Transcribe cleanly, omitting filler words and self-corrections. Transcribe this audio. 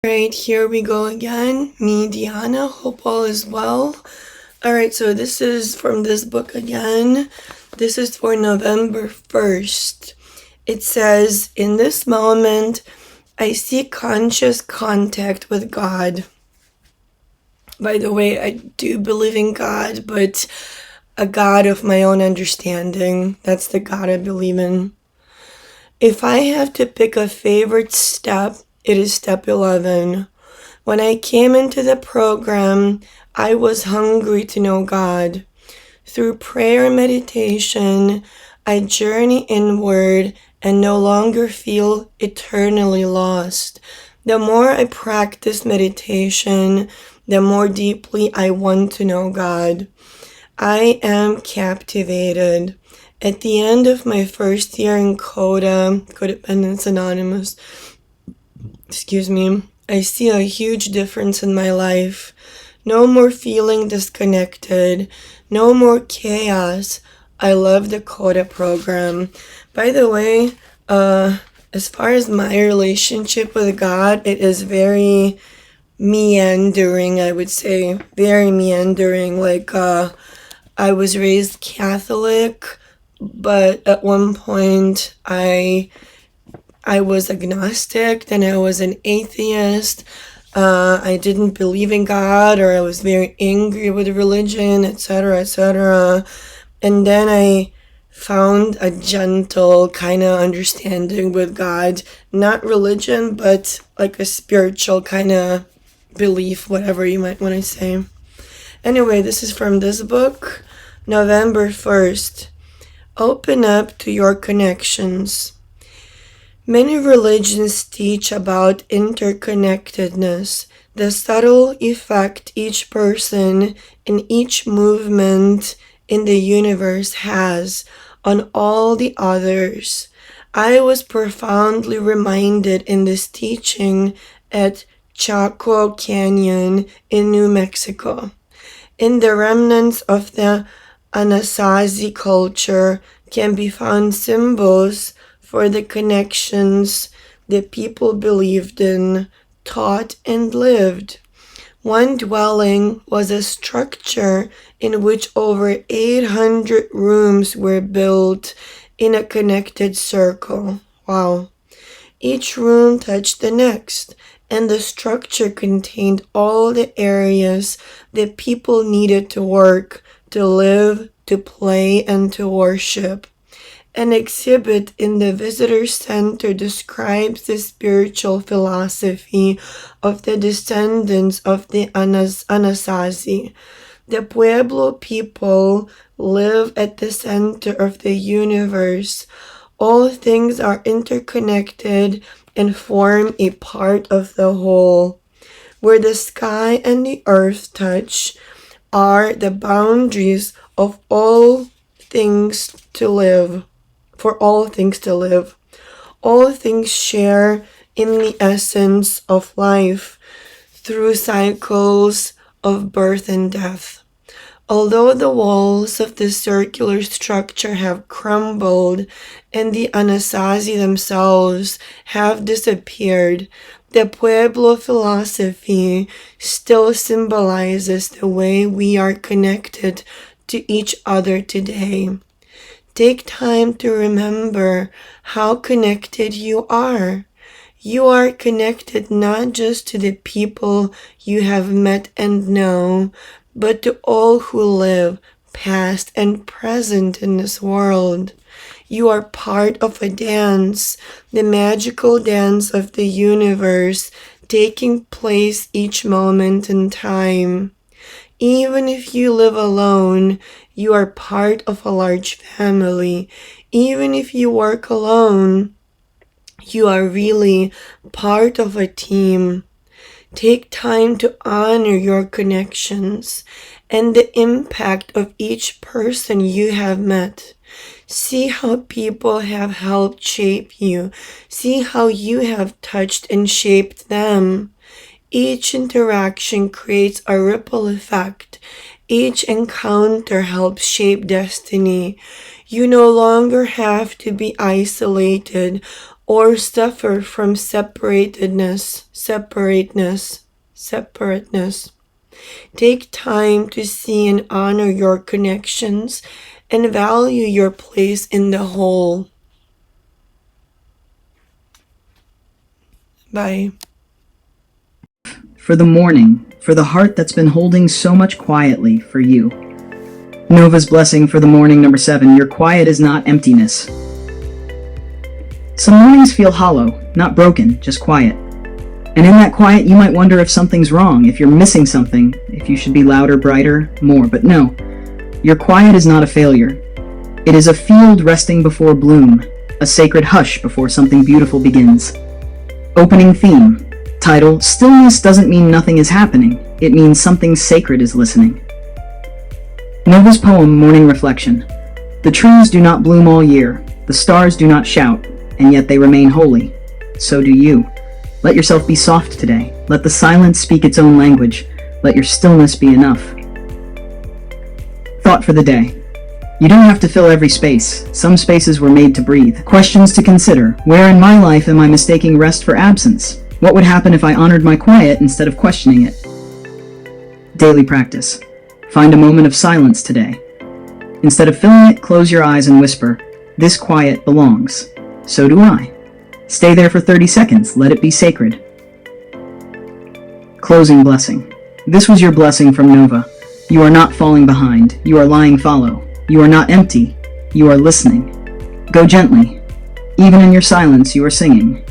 Alright, here we go again. Me, Diana. Hope all is well. Alright, so this is from this book again. This is for November 1st. It says, in this moment, I see conscious contact with God. By the way, I do believe in God, but a God of my own understanding. That's the God I believe in. If I have to pick a favorite step, it is step 11. When I came into the program, I was hungry to know God. Through prayer and meditation, I journey inward and no longer feel eternally lost. The more I practice meditation, the more deeply I want to know God. I am captivated. At the end of my first year in Codependence Anonymous, I see a huge difference in my life. No more feeling disconnected. No more chaos. I love the Coda program. By the way, as far as my relationship with God, it is very meandering, I would say. Very meandering. I was raised Catholic, but at one point I was agnostic, then I was an atheist. I didn't believe in God, or I was very angry with religion, etc., etc. And then I found a gentle kind of understanding with God. Not religion, but like a spiritual kind of belief, whatever you might want to say. Anyway, this is from this book, November 1st. Open up to your connections. Many religions teach about interconnectedness, the subtle effect each person and each movement in the universe has on all the others. I was profoundly reminded in this teaching at Chaco Canyon in New Mexico. In the remnants of the Anasazi culture can be found symbols for the connections that people believed in, taught, and lived. One dwelling was a structure in which over 800 rooms were built in a connected circle. Wow. Each room touched the next, and the structure contained all the areas that people needed to work, to live, to play, and to worship. An exhibit in the visitor center describes the spiritual philosophy of the descendants of the Anasazi. The Pueblo people live at the center of the universe. All things are interconnected and form a part of the whole. Where the sky and the earth touch are the boundaries of all things to live. For all things to live. All things share in the essence of life through cycles of birth and death. Although the walls of the circular structure have crumbled and the Anasazi themselves have disappeared, the Pueblo philosophy still symbolizes the way we are connected to each other today. Take time to remember how connected you are. You are connected not just to the people you have met and know, but to all who live, past and present in this world. You are part of a dance, the magical dance of the universe, taking place each moment in time. Even if you live alone, you are part of a large family. Even if you work alone, you are really part of a team. Take time to honor your connections and the impact of each person you have met. See how people have helped shape you. See how you have touched and shaped them. Each interaction creates a ripple effect. Each encounter helps shape destiny. You no longer have to be isolated or suffer from separateness. Take time to see and honor your connections and value your place in the whole. Bye. For the morning, for the heart that's been holding so much quietly for you. Nova's blessing for the morning, number 7. Your quiet is not emptiness. Some mornings feel hollow, not broken, just quiet. And in that quiet, you might wonder if something's wrong, if you're missing something, if you should be louder, brighter, more. But no, your quiet is not a failure. It is a field resting before bloom, a sacred hush before something beautiful begins. Opening theme. Title: Stillness doesn't mean nothing is happening. It means something sacred is listening. Nova's poem, Morning Reflection. The trees do not bloom all year. The stars do not shout, and yet they remain holy. So do you. Let yourself be soft today. Let the silence speak its own language. Let your stillness be enough. Thought for the day. You don't have to fill every space. Some spaces were made to breathe. Questions to consider. Where in my life am I mistaking rest for absence? What would happen if I honored my quiet instead of questioning it? Daily practice. Find a moment of silence today. Instead of filling it, close your eyes and whisper, "This quiet belongs. So do I." Stay there for 30 seconds. Let it be sacred. Closing blessing. This was your blessing from Nova. You are not falling behind. You are lying fallow. You are not empty. You are listening. Go gently. Even in your silence, you are singing.